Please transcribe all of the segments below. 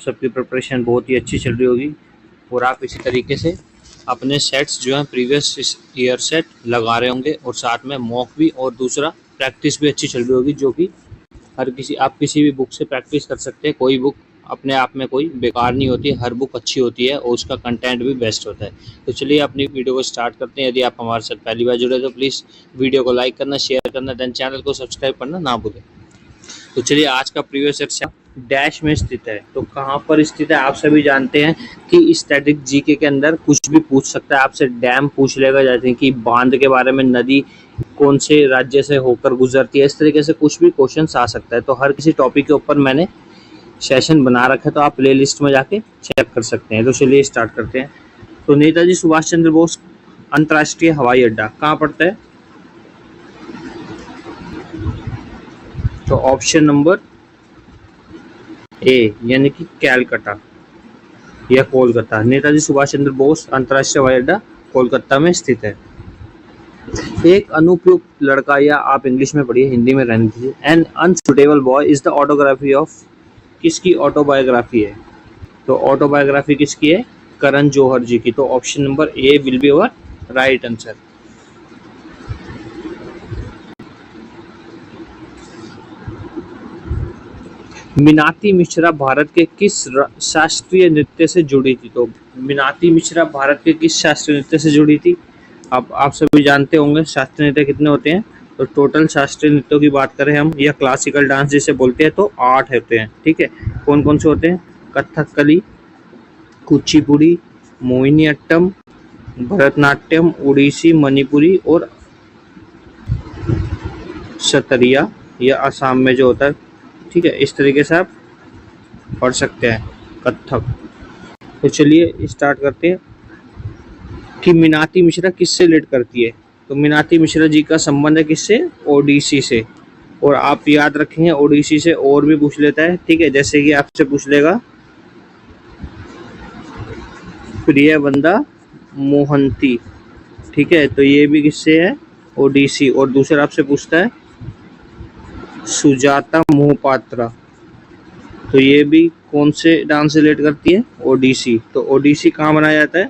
सबकी प्रिपरेशन बहुत ही अच्छी चल रही होगी और आप इसी तरीके से अपने सेट्स जो हैं प्रीवियस ईयर सेट लगा रहे होंगे और साथ में मॉक भी और दूसरा प्रैक्टिस भी अच्छी चल रही होगी, जो कि आप किसी भी बुक से प्रैक्टिस कर सकते हैं। कोई बुक अपने आप में कोई बेकार नहीं होती, हर बुक अच्छी होती है और उसका कंटेंट भी बेस्ट होता है। तो चलिए अपनी वीडियो को स्टार्ट करते हैं। यदि आप हमारे साथ पहली बार जुड़े तो प्लीज़ वीडियो को लाइक करना, शेयर करना, देन चैनल को सब्सक्राइब करना ना भूलें। तो चलिए आज का प्रीवियस ईयर डैश में स्थित है। तो कहाँ पर स्थित है आप सभी जानते हैं कि स्टैटिक जीके के अंदर कुछ भी पूछ सकता है आपसे। डैम पूछ लेगा, जैसे कि बांध के बारे में, नदी कौन से राज्य से होकर गुजरती है, इस तरीके से कुछ भी क्वेश्चन आ सकता है। तो हर किसी टॉपिक के ऊपर मैंने सेशन बना रखा है, तो आप प्ले लिस्ट में जाके चेक कर सकते हैं। तो चलिए स्टार्ट करते हैं। तो नेताजी सुभाष चंद्र बोस अंतर्राष्ट्रीय हवाई अड्डा कहाँ पड़ता है? तो ऑप्शन नंबर ए यानी कि कैलकाटा या कोलकाता। नेताजी सुभाष चंद्र बोस अंतर्राष्ट्रीय हवाई अड्डा कोलकाता में स्थित है। एक अनुपयुक्त लड़का, या आप इंग्लिश में पढ़िए, हिंदी में रहने दीजिए। An unsuitable boy is the autography of, किसकी ऑटोबायोग्राफी है? तो ऑटोबायोग्राफी किसकी है? करण जौहर जी की। तो option number A will be our right answer. Minati Mishra Bharat के किस शास्त्रीय नृत्य से जुड़ी थी? तो मीनाती मिश्रा भारत के किस शास्त्रीय नृत्य से जुड़ी थी? अब आप सभी जानते होंगे शास्त्रीय नृत्य कितने होते हैं। तो टोटल शास्त्रीय नृत्यों की बात करें हम, या क्लासिकल डांस जिसे बोलते हैं, तो 8 होते हैं। ठीक है, कौन कौन से होते हैं? कथकली, कुचिपुड़ी, मोहिनीअट्टम, भरतनाट्यम, उड़ीसी, मणिपुरी और सतरिया, या असम में जो होता है। ठीक है, इस तरीके से आप पढ़ सकते हैं कथक। तो चलिए स्टार्ट करते हैं कि मीनाती मिश्रा किससे रिलेट करती है। तो मीनाती मिश्रा जी का संबंध है किससे? ओडिसी से। और आप याद रखेंगे ओडिसी से और भी पूछ लेता है। ठीक है, जैसे कि आपसे पूछ लेगा प्रियवंदा मोहंती। ठीक है, तो ये भी किससे है? ओडिसी। और दूसरा आपसे पूछता है सुजाता मोहपात्रा, तो ये भी कौन से डांस से रिलेट करती है? ओडिसी। तो ओडिसी कहाँ बनाया जाता है?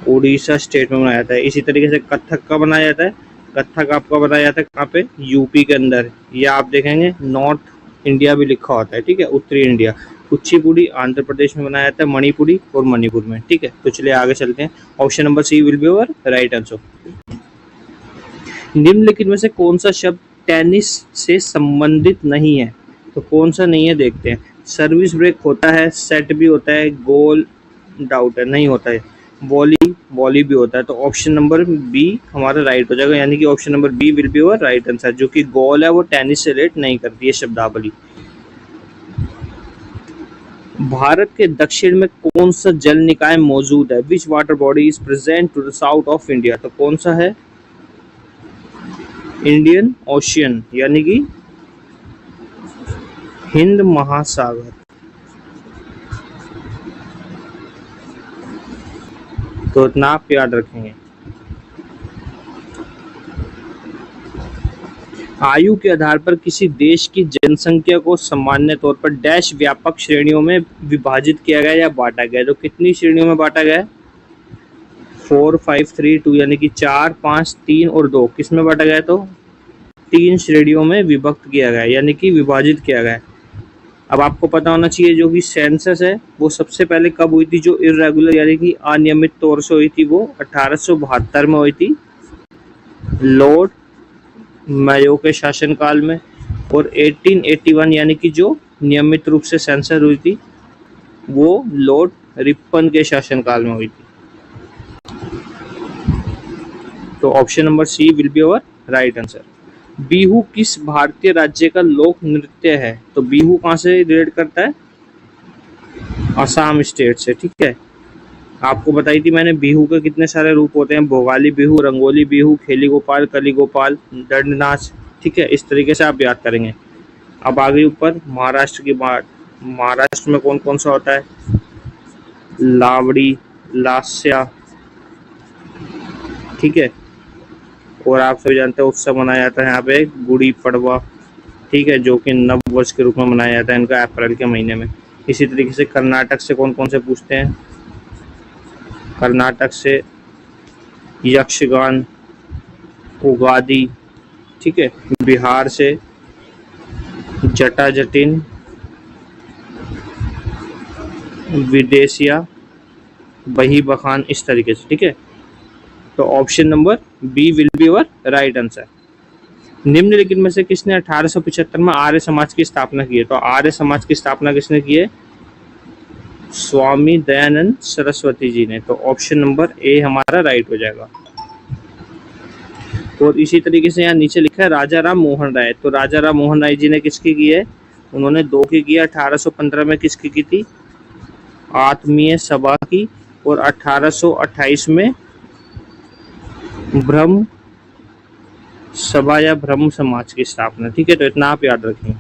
उड़ीसा स्टेट में बनाया जाता है। इसी तरीके से कथक का बनाया जाता है। कथक आपका बनाया जाता है कहाँ पे? यूपी के अंदर, या आप देखेंगे नॉर्थ इंडिया भी लिखा होता है। ठीक है, उत्तरी इंडिया। कुचिपुड़ी आंध्र प्रदेश में बनाया जाता है, मणिपुरी और मणिपुर में। ठीक है, तो चलिए आगे चलते हैं। Option number C will be our right answer. निम्नलिखित में से कौन सा शब्द टेनिस से संबंधित नहीं है? तो कौन सा नहीं है देखते हैं। सर्विस ब्रेक होता है, सेट भी होता है, गोल डाउट है, नहीं होता है, वॉली भी होता है। तो ऑप्शन नंबर बी हमारा राइट हो जाएगा, यानी कि option number B will be our right answer. जो कि गोल है वो टेनिस से रिलेट नहीं करती है शब्दावली। भारत के दक्षिण में कौन सा जल निकाय मौजूद है? Which water body is present to the south of India? तो कौन सा है? इंडियन ओशियन, यानी कि हिंद महासागर। तो इतना आप याद रखेंगे। आयु के आधार पर किसी देश की जनसंख्या को सामान्य तौर पर डैश व्यापक श्रेणियों में विभाजित किया गया या बांटा गया। तो कितनी श्रेणियों में बांटा गया? 4, 5, 3, 2, यानी कि 4, 5, 3 और 2। किस में बांटा गया? तो 3 श्रेणियों में विभक्त किया गया, यानी कि विभाजित किया गया। अब आपको पता होना चाहिए जो कि सेंसस है वो सबसे पहले कब हुई थी? जो इरेगुलर यानी कि अनियमित तौर से हुई थी, वो 1872 में हुई थी, लॉर्ड मेयो के शासनकाल में। और 1881 यानी कि जो नियमित रूप से सेंसस हुई थी वो लॉर्ड रिपन के शासनकाल में हुई थी। तो option number C will be our right answer. Bihu किस भारतीय राज्य का लोक नृत्य है? तो बिहू कहाँ से रिलेट करता है? असम स्टेट से। ठीक है, आपको बताई थी मैंने बिहू के कितने सारे रूप होते हैं। भोगाली बिहू, रंगोली बिहू, खेली गोपाल, कली गोपाल, दंड नाच। ठीक है, इस तरीके से आप याद करेंगे। अब आगे ऊपर महाराष्ट्र की बात। महाराष्ट्र में कौन कौन सा होता है? लावड़ी, लास्या। ठीक है, और आप सभी जानते हैं उत्सव मनाया जाता है यहाँ पे गुड़ी पड़वा। ठीक है, जो कि नव वर्ष के रूप में मनाया जाता है इनका अप्रैल के महीने में। इसी तरीके से कर्नाटक से कौन कौन से पूछते हैं, कर्नाटक से यक्षगान, उगादी, ठीक है, बिहार से जटा जटिन, विदेशिया, बही बखान, इस तरीके से, ठीक है। तो option number B will be your right answer. निम्नलिखित में से किसने 1875 में आर्य समाज की स्थापना की है? तो आर्य समाज की स्थापना किसने की है? स्वामी दयानंद सरस्वती जी ने। तो ऑप्शन नंबर ए हमारा राइट हो जाएगा। और इसी तरीके से यहाँ नीचे लिखा है राजा राम मोहन राय। तो राजा राम मोहन राय जी ने किसकी की है? उन्होंने 2 की किया। 1815 में किसकी की थी? आत्मीय सभा की। और 1828 में ब्रह्म सभा या ब्रह्म समाज की स्थापना, ठीक है। तो इतना आप याद रखें।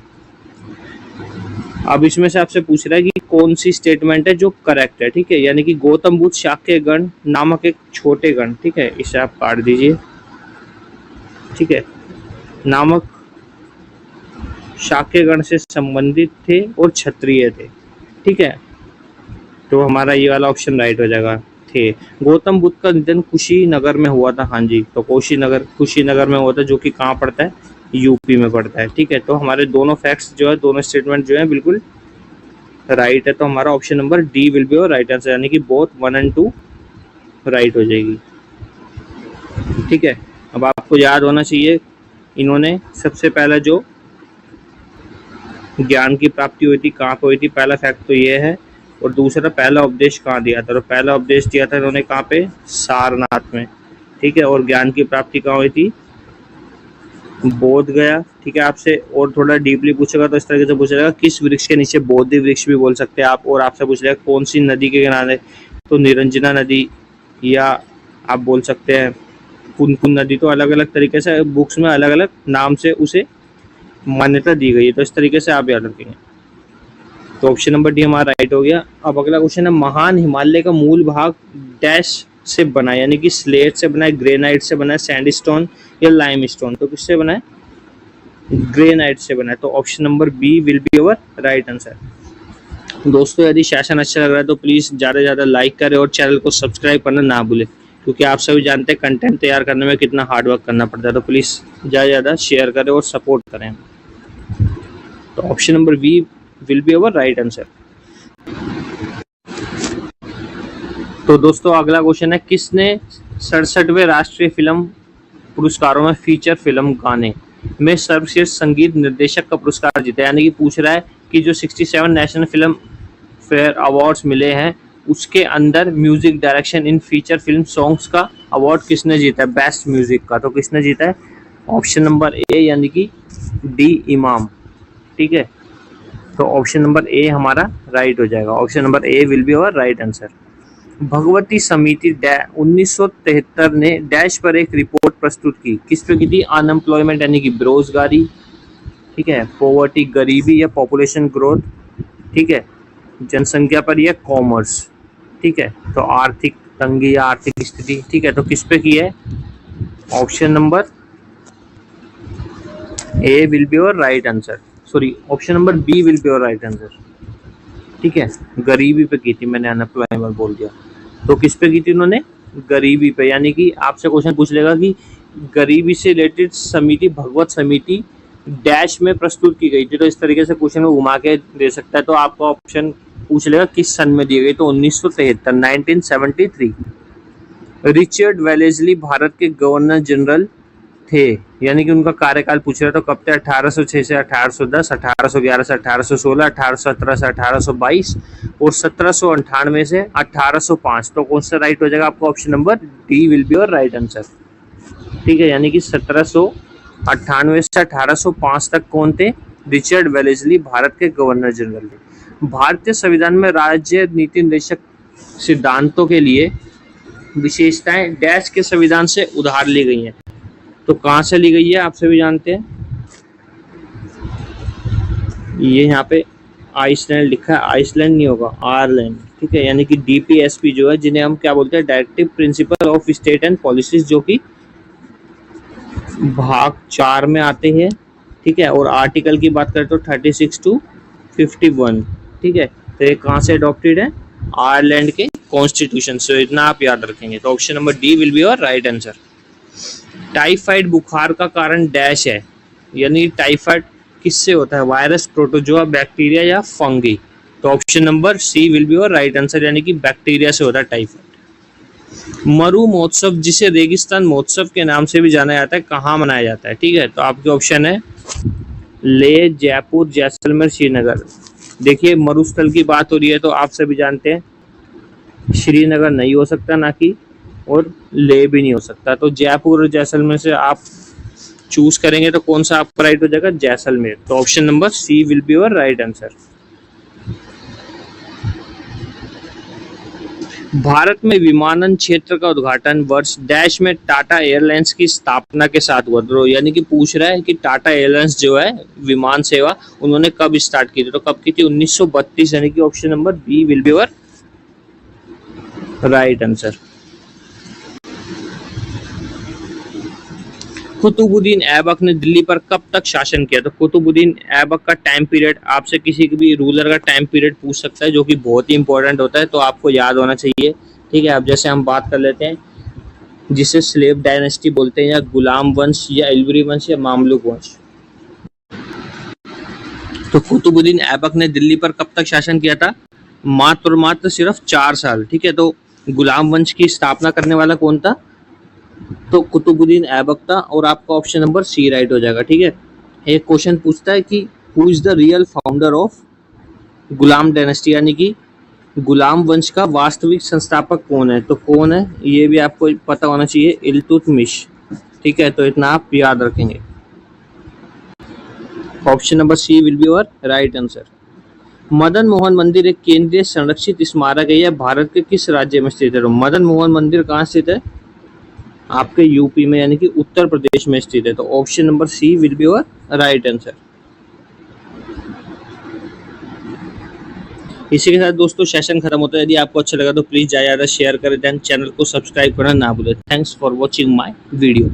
अब इसमें से आपसे पूछ रहा है कि कौन सी स्टेटमेंट है जो करेक्ट है, ठीक है। यानी कि गौतम बुद्ध शाक्य गण नामक एक छोटे गण, ठीक है, इसे आप काट दीजिए, ठीक है, नामक शाक्य गण से संबंधित थे और क्षत्रिय थे, ठीक है। तो हमारा ये वाला ऑप्शन राइट हो जाएगा। थे। गौतम बुद्ध का निधन कुशीनगर में हुआ था। हाँ जी, तो कुशीनगर में हुआ था, जो कि कहाँ पड़ता है? यूपी में पड़ता है, ठीक है। तो हमारे दोनों फैक्ट्स जो है, दोनों स्टेटमेंट जो है बिल्कुल राइट है। तो हमारा option number D will be और राइट आंसर, यानी कि बोथ 1 और 2 राइट हो जाएगी, ठीक है। अब आपको याद होना चाहिए, इन्होंने सबसे पहला जो ज्ञान की प्राप्ति हुई थी कहाँ पे हुई थी? पहला फैक्ट तो ये है। और दूसरा, पहला उपदेश कहाँ दिया था? तो पहला उपदेश दिया था इन्होंने कहाँ पे? सारनाथ में, ठीक है। और ज्ञान की प्राप्ति कहाँ हुई थी? बोध गया, ठीक है। आपसे और थोड़ा डीपली पूछेगा तो इस तरीके से पूछेगा किस वृक्ष के नीचे? बोधि वृक्ष भी बोल सकते हैं आप। और आपसे पूछ लेगा कौन सी नदी के किनारे? तो निरंजना नदी, या आप बोल सकते हैं पुनपुन नदी। तो अलग अलग तरीके से बुक्स में अलग अलग नाम से उसे मान्यता दी गई है। तो इस तरीके से आप याद रखेंगे। तो ऑप्शन नंबर डी हमारा राइट हो गया। अब अगला क्वेश्चन है, महान हिमालय का मूल भाग डैश से बना है? यानी कि स्लेट से बना है, ग्रेनाइट से बना है, सैंडस्टोन या लाइमस्टोन? तो किससे बना है? ग्रेनाइट से बना है। तो option number B will be our right answer. दोस्तों, यदि सेशन अच्छा लग रहा है तो प्लीज़ ज़्यादा से ज़्यादा लाइक करें और चैनल को सब्सक्राइब करना ना भूलें, क्योंकि आप सभी जानते हैं कंटेंट तैयार करने में कितना हार्ड वर्क करना पड़ता है। तो प्लीज़ ज़्यादा से ज़्यादा शेयर करें और सपोर्ट करें। तो option number B will be our right answer. तो दोस्तों, अगला क्वेश्चन है, किसने 67वें राष्ट्रीय फिल्म पुरस्कारों में फीचर फिल्म गाने में सर्वश्रेष्ठ संगीत निर्देशक का पुरस्कार जीता? यानी कि पूछ रहा है कि जो 67 नेशनल फिल्म फेयर अवार्ड्स मिले हैं उसके अंदर music direction in feature film songs का अवार्ड किसने जीता है? बेस्ट म्यूजिक का। तो किसने जीता है? ऑप्शन नंबर ए, यानी कि डी इमाम, ठीक है। तो ऑप्शन नंबर ए हमारा राइट हो जाएगा। Option number A will be our right answer. Bhagwati समिति 1973 ने डैश पर एक रिपोर्ट प्रस्तुत की। किस पे की थी? अनएम्प्लॉयमेंट यानी कि बेरोजगारी, ठीक है, पॉवर्टी गरीबी या पॉपुलेशन ग्रोथ, ठीक है, जनसंख्या पर या कॉमर्स, ठीक है, तो आर्थिक तंगी या आर्थिक स्थिति, ठीक है। तो किस पे की है? Option number A will be your right answer. Sorry, option number B will be your right answer, ठीक है। गरीबी पे की थी, मैंने अनएम्प्लॉयमेंट बोल दिया। तो किस पे की थी उन्होंने? गरीबी पे। यानी कि आपसे क्वेश्चन पूछ लेगा कि गरीबी से रिलेटेड समिति भगवत समिति डैश में प्रस्तुत की गई थी। तो इस तरीके से क्वेश्चन को घुमा के दे सकता है। तो आपका ऑप्शन पूछ लेगा किस सन में दी गई? तो 1973, 1973। रिचर्ड वेलेस्ली भारत के गवर्नर जनरल थे, यानी कि उनका कार्यकाल पूछ रहा है। तो कब थे? 1806 से 1810, 1811 से 1816, 1817 से 1822 और 1798 से 1805। तो कौन सा राइट हो जाएगा? आपका option number D will be your right answer, ठीक है। यानी कि 1798 से 1805 तक कौन थे? रिचर्ड वेलेस्ली भारत के गवर्नर जनरल थे। भारतीय संविधान में राज्य नीति निर्देशक सिद्धांतों के लिए विशेषताएं डैश के संविधान से उधार ली गई हैं। तो कहाँ से ली गई है? आप सभी जानते हैं, ये यहाँ पे आइसलैंड लिखा है। आइसलैंड नहीं होगा, आयरलैंड, ठीक है। यानी कि डीपीएसपी जो है, जिन्हें हम क्या बोलते हैं? Directive principle of state and policies, जो कि भाग 4 में आते हैं, ठीक है। और आर्टिकल की बात करें तो 36 to 51, ठीक है। तो ये कहाँ से अडॉप्टेड है? आयरलैंड के कॉन्स्टिट्यूशन से। इतना आप याद रखेंगे। तो option number D will be your right answer. Typhoid बुखार का कारण डैश है, यानी टाइफाइड किससे होता है? वायरस, प्रोटोजोआ, बैक्टीरिया या फंगी? तो option number C will be your right answer, यानी कि बैक्टीरिया से होता है टाइफाइड। मरु महोत्सव, जिसे रेगिस्तान महोत्सव के नाम से भी जाना जाता है, कहाँ मनाया जाता है? ठीक है, तो आपके ऑप्शन है लेह, जयपुर, जैसलमेर, श्रीनगर। देखिए मरुस्थल की बात हो रही है तो आप सभी जानते हैं श्रीनगर नहीं हो सकता ना कि, और लेह भी नहीं हो सकता। तो जयपुर और जैसलमेर से आप चूज करेंगे तो कौन सा आपका राइट हो जाएगा? जैसलमेर। तो option number C will be your right answer. भारत में विमानन क्षेत्र का उद्घाटन वर्ष डैश में टाटा एयरलाइंस की स्थापना के साथ हुआ। तो यानी कि पूछ रहा है कि टाटा एयरलाइंस जो है विमान सेवा, उन्होंने कब स्टार्ट की थी? तो कब की थी? 1932, यानी कि option number B will be your right answer. Qutubuddin Aibak ने दिल्ली पर कब तक शासन किया? तो कुतुबुद्दीन ऐबक का टाइम पीरियड आपसे किसी भी रूलर का टाइम पीरियड पूछ सकता है, जो कि बहुत ही इंपॉर्टेंट होता है, तो आपको याद होना चाहिए। ठीक है, अब जैसे हम बात कर लेते हैं जिसे स्लेव डायनेस्टी बोलते हैं, या गुलाम वंश, या इल्वरी वंश, या मामलुक वंश। तो कुतुबुद्दीन ऐबक ने दिल्ली पर कब तक शासन किया था? मात्र और मात्र सिर्फ 4 साल। ठीक है, तो गुलाम वंश की स्थापना करने वाला कौन था? तो कुतुबुद्दीन ऐबक था, और आपका ऑप्शन नंबर सी राइट हो जाएगा। ठीक है, एक क्वेश्चन पूछता है कि who is the real founder of Ghulam dynasty, यानी कि गुलाम वंश का वास्तविक संस्थापक कौन है? तो कौन है ये भी आपको पता होना चाहिए, इल्तुतमिश। ठीक है, तो इतना आप याद रखेंगे। Option number C will be your right answer. Madan Mohan मंदिर एक केंद्रीय संरक्षित स्मारक है, यह भारत के किस राज्य में स्थित है? तो मदन मोहन मंदिर कहाँ स्थित है? आपके यूपी में, यानी कि उत्तर प्रदेश में स्थित है। तो option number C will be your right answer. इसी के साथ दोस्तों सेशन खत्म होता है। यदि आपको अच्छा लगा तो प्लीज ज्यादा शेयर करें, देन चैनल को सब्सक्राइब करना ना भूलें। Thanks for watching my video.